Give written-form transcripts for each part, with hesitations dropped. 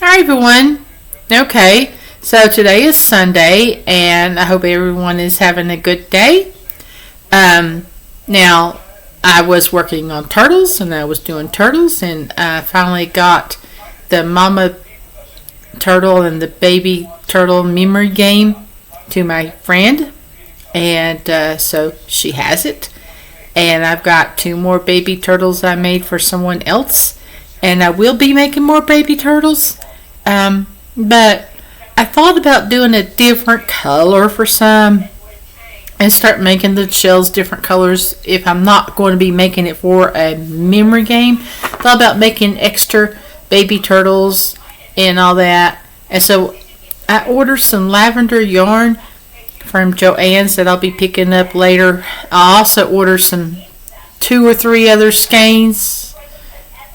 Hi everyone. Okay, so today is Sunday, and I hope everyone is having a good day. Now, I was working on turtles, and I was doing turtles, and I finally got the mama turtle and the baby turtle memory game to my friend, and so she has it. And I've got two more baby turtles I made for someone else, and I will be making more baby turtles. But I thought about doing a different color for some and start making the shells different colors if I'm not going to be making it for a memory game. Thought about making extra baby turtles and all that. And so I ordered some lavender yarn from Joann's that I'll be picking up later. I also ordered some 2 or 3 other skeins.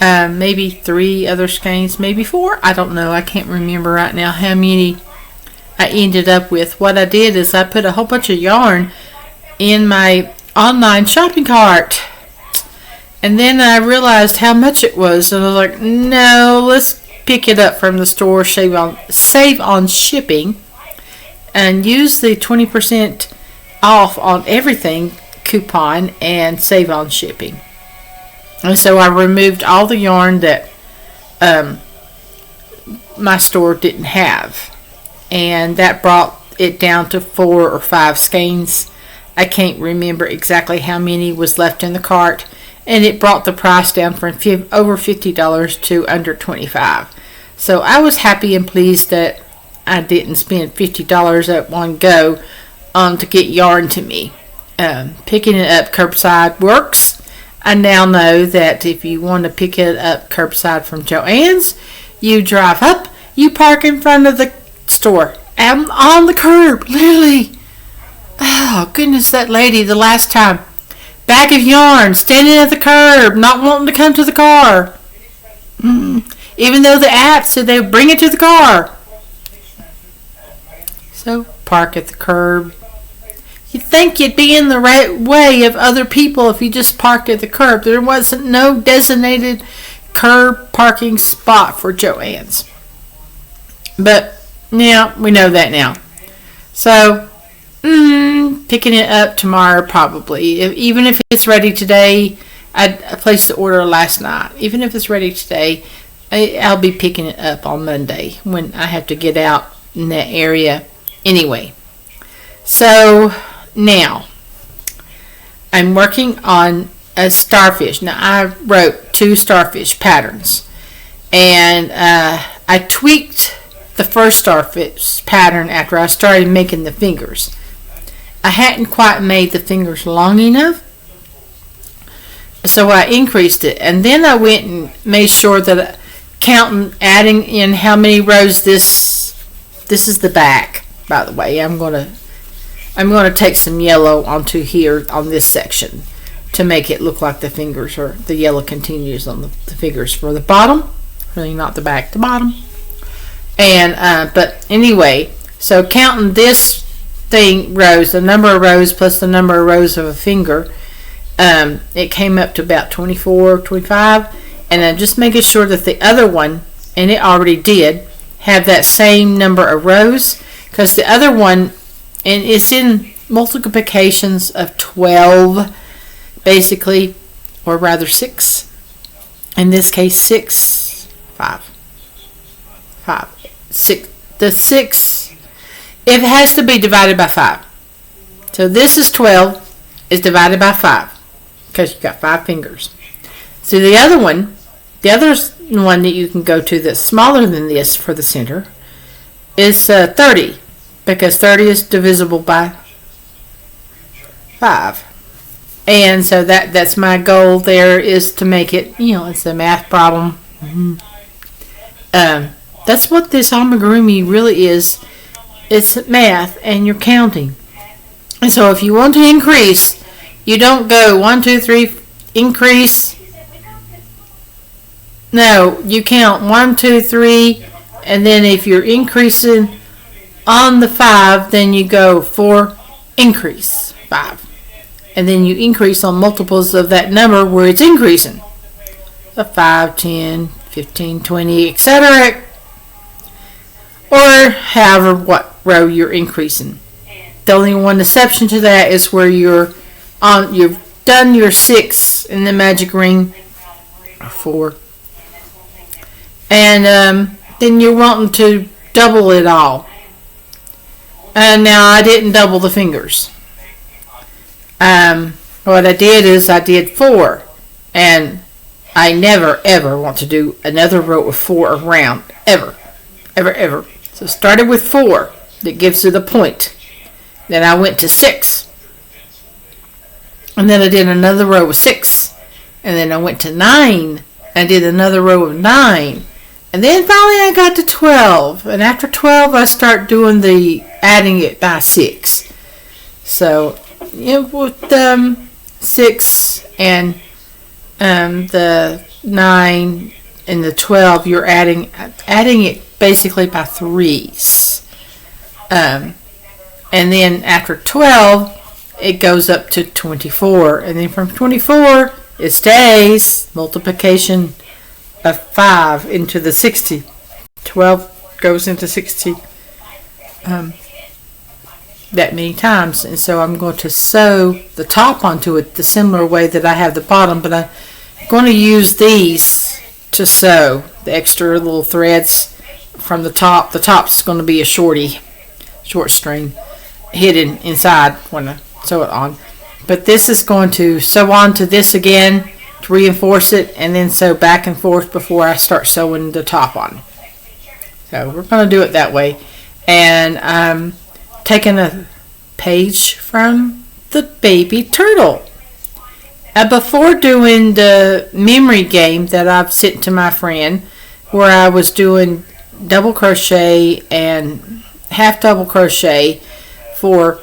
Maybe 3 other skeins, maybe 4. I don't know. I can't remember right now how many I ended up with. What I did is I put a whole bunch of yarn in my online shopping cart. And then I realized how much it was. And I was like, no, let's pick it up from the store, save on shipping, and use the 20% off on everything coupon and save on shipping. And so I removed all the yarn that my store didn't have. And that brought it down to 4 or 5 skeins. I can't remember exactly how many was left in the cart. And it brought the price down from over $50 to under $25. So I was happy and pleased that I didn't spend $50 at one go to get yarn to me. Picking it up curbside works. I now know that if you want to pick it up curbside from Joann's, you drive up, you park in front of the store. I'm on the curb, literally. Oh, goodness, that lady the last time. Bag of yarn, standing at the curb, not wanting to come to the car. Even though the app said they would bring it to the car. So, park at the curb. You'd think you'd be in the right way of other people if you just parked at the curb. There wasn't no designated curb parking spot for Joann's. But, yeah, we know that now. So, picking it up tomorrow probably. Even if it's ready today, I placed the order last night. Even if it's ready today, I'll be picking it up on Monday when I have to get out in that area anyway. So, now, I'm working on a starfish. Now, I wrote 2 starfish patterns. And I tweaked the first starfish pattern after I started making the fingers. I hadn't quite made the fingers long enough. So I increased it. And then I went and made sure that adding in how many rows this is the back, by the way. I'm going to take some yellow onto here on this section to make it look like the fingers, or the yellow continues on the fingers for the bottom. Really not the back, the bottom. And but anyway, so counting this thing rows, the number of rows plus the number of rows of a finger, it came up to about 24, 25. And I'm just making sure that the other one, and it already did, have that same number of rows, because the other one, and it's in multiplications of 12, basically, or rather 6. In this case, 6, 5, 6. The 6, it has to be divided by 5. So this is 12, is divided by 5, because you've got 5 fingers. So the other one that you can go to that's smaller than this for the center is 30. Because 30 is divisible by 5. And so that's my goal there, is to make it, it's a math problem. That's what this amigurumi really is. It's math, and you're counting. And so if you want to increase, you don't go 1, 2, 3, increase. No, you count 1, 2, 3, and then if you're increasing on the 5, then you go 4, increase 5. And then you increase on multiples of that number where it's increasing. So 5, 10, 15, 20, etc. or however what row you're increasing. The only one exception to that is where you've done your 6 in the magic ring, or 4, and then you're wanting to double it all. And now I didn't double the fingers. What I did is I did 4, and I never ever want to do another row of 4 around, ever. So started with 4, that gives it a point. Then I went to 6, and then I did another row of 6, and then I went to 9, and did another row of 9, and then finally I got to 12, and after 12 I start doing the adding it by 6. So with 6 and the 9 and the 12, you're adding it basically by 3s. And then after 12, it goes up to 24. And then from 24, it stays multiplication of 5 into the 60. 12 goes into 60 that many times. And so I'm going to sew the top onto it the similar way that I have the bottom. But I'm going to use these to sew the extra little threads from the top. The top's going to be a short string hidden inside when I sew it on. But this is going to sew onto this again to reinforce it, and then sew back and forth before I start sewing the top on. So we're going to do it that way. And I'm taking a page from the baby turtle. Before doing the memory game that I've sent to my friend, where I was doing double crochet and half double crochet for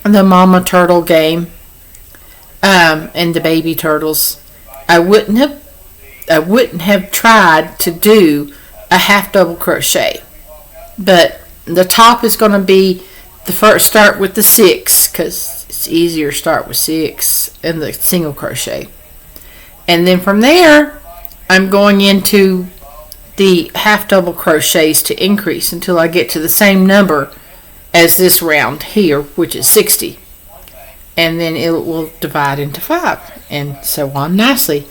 the mama turtle game and the baby turtles, I wouldn't have tried to do a half double crochet. But the top is going to be the first. Start with the 6 because it's easier to start with 6 and the single crochet, and then from there I'm going into the half double crochets to increase until I get to the same number as this round here, which is 60, and then it will divide into 5 and so on nicely.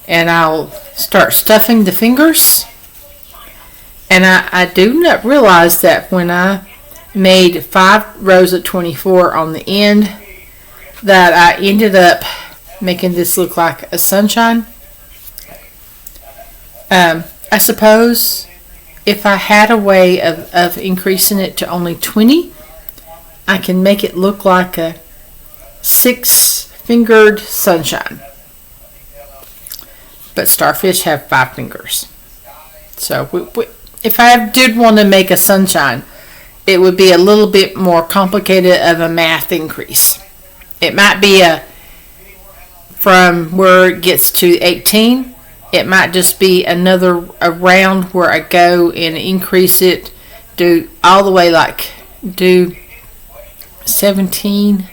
And I'll start stuffing the fingers, and I do not realize that when I made 5 rows of 24 on the end, that I ended up making this look like a sunshine. I suppose if I had a way of increasing it to only 20, I can make it look like a 6-fingered sunshine. But starfish have 5 fingers. So if I did want to make a sunshine, it would be a little bit more complicated of a math increase. It might be from where it gets to 18, it might just be a round where I go and increase it, do all the way, like do 17,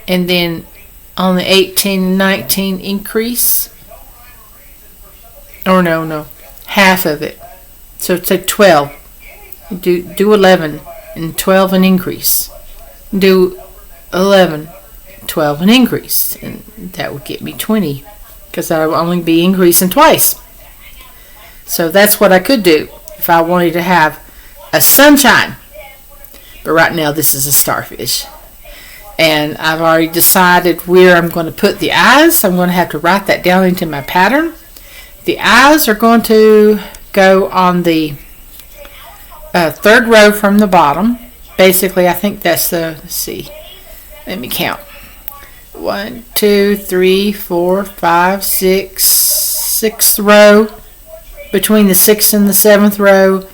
and then on the 18 and 19 increase. Or no, half of it. So it's like 12. Do 11 and 12 and increase. Do 11, 12 and increase, and that would get me 20 because I would only be increasing twice. So that's what I could do if I wanted to have a sunshine. But right now this is a starfish, and I've already decided where I'm going to put the eyes. I'm going to have to write that down into my pattern. The eyes are going to go on the 3rd row from the bottom. Basically, I think that's let's see, let me count. 1, 2, 3, 4, 5, 6, 6th row, between the 6th and the 7th row,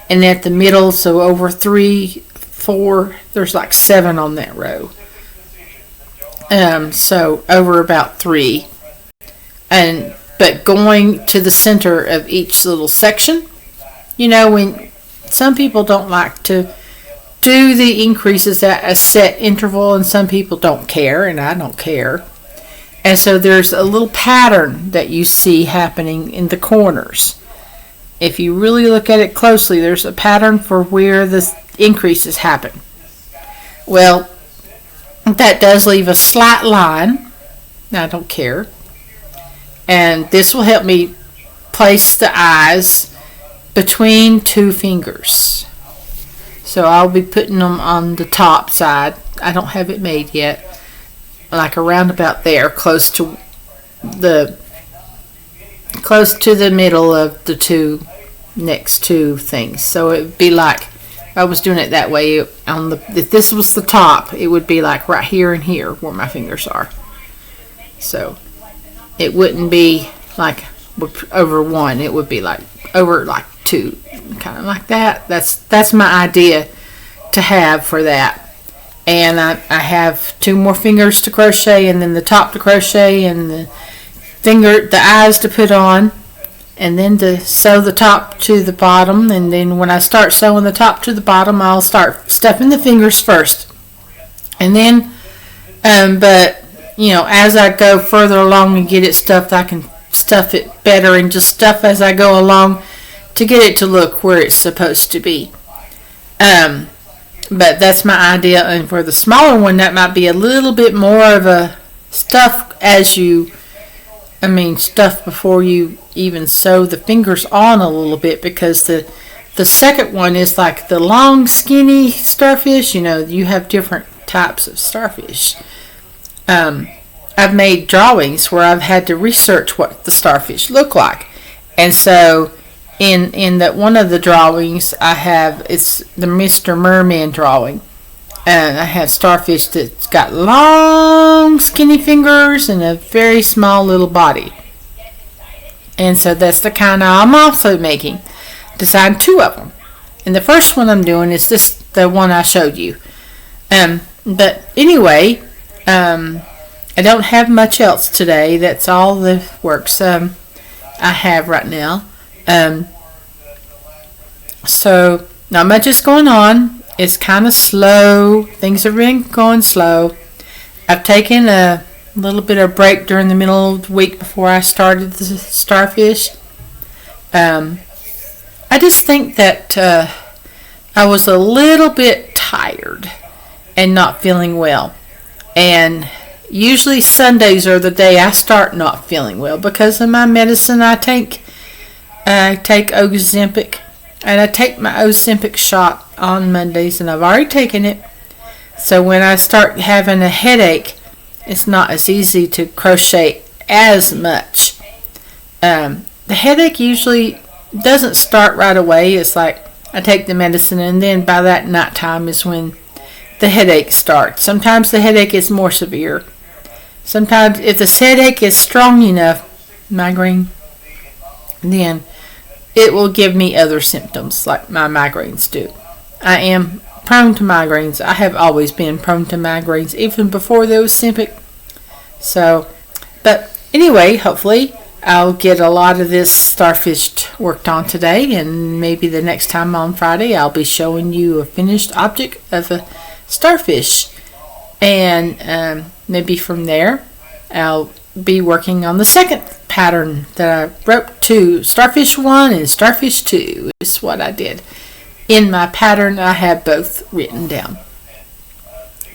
and at the middle, so over 3, 4, there's like 7 on that row. So over about 3, but going to the center of each little section. When some people don't like to do the increases at a set interval, and some people don't care, and I don't care. And so there's a little pattern that you see happening in the corners. if you really look at it closely, there's a pattern for where the increases happen. Well, that does leave a slight line. I don't care. And this will help me place the eyes between two fingers. So I'll be putting them on the top side. I don't have it made yet. Like around about there, close to the middle of the two next two things. So it would be like, I was doing it that way. If this was the top, it would be like right here and here where my fingers are. So it wouldn't be like over one. It would be like over like two, kind of like that. That's my idea to have for that. And I have two more fingers to crochet, and then the top to crochet, and the eyes to put on, and then to sew the top to the bottom. And then when I start sewing the top to the bottom, I'll start stuffing the fingers first, and then but as I go further along and get it stuffed, I can stuff it better and just stuff as I go along to get it to look where it's supposed to be. But that's my idea. And for the smaller one, that might be a little bit more of a stuff stuff before you even sew the fingers on a little bit, because the second one is like the long skinny starfish. You have different types of starfish. I've made drawings where I've had to research what the starfish look like, and so in that one of the drawings it's the Mr. Merman drawing, and I have starfish that's got long skinny fingers and a very small little body. And so that's the kind I'm also making. Designed two of them, and the first one I'm doing is the one I showed you. But anyway, I don't have much else today. That's all the works I have right now. So not much is going on. It's kind of slow. Things have been going slow. I've taken a little bit of break during the middle of the week before I started the starfish. I just think that I was a little bit tired and not feeling well. And usually Sundays are the day I start not feeling well because of my medicine I take. I take Ozempic, and I take my Ozempic shot on Mondays, and I've already taken it. So when I start having a headache, it's not as easy to crochet as much. The headache usually doesn't start right away. It's like I take the medicine, and then by that night time is when the headache starts. Sometimes the headache is more severe. Sometimes if the headache is strong enough, migraine, then it will give me other symptoms like my migraines do. I am prone to migraines. I have always been prone to migraines, even before the Ozempic. So, but anyway, hopefully I'll get a lot of this starfish worked on today, and maybe the next time on Friday I'll be showing you a finished object of a starfish. And maybe from there I'll be working on the second pattern that I wrote to. Starfish 1 and Starfish 2 is what I did. In my pattern, I have both written down.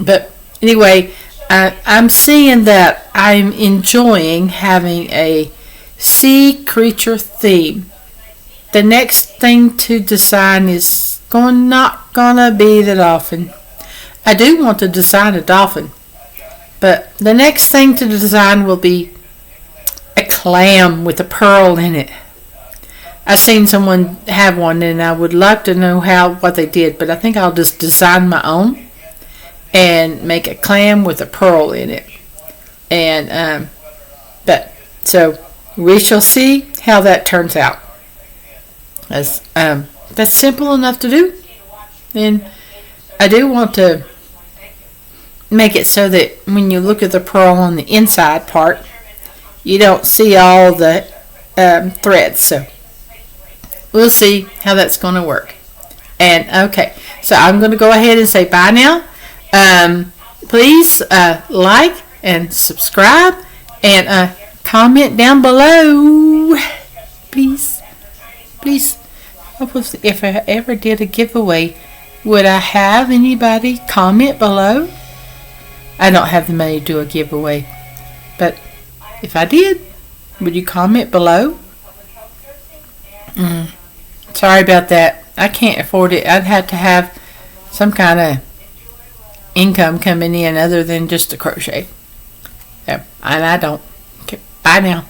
But anyway, I'm seeing that I'm enjoying having a sea creature theme. The next thing to design is not gonna be the dolphin. I do want to design a dolphin, but the next thing to design will be a clam with a pearl in it. I've seen someone have one, and I would love to know what they did, but I think I'll just design my own and make a clam with a pearl in it. And so we shall see how that turns out. That's simple enough to do, and I do want to make it so that when you look at the pearl on the inside part, you don't see all the threads. So we'll see how that's going to work. And okay, so I'm going to go ahead and say bye now. Please like and subscribe and comment down below. Please. Please, if I ever did a giveaway, would I have anybody comment below? I don't have the money to do a giveaway, but if I did, would you comment below? Sorry about that. I can't afford it. I'd have to have some kind of income coming in other than just the crochet. So, and I don't. Okay, bye now.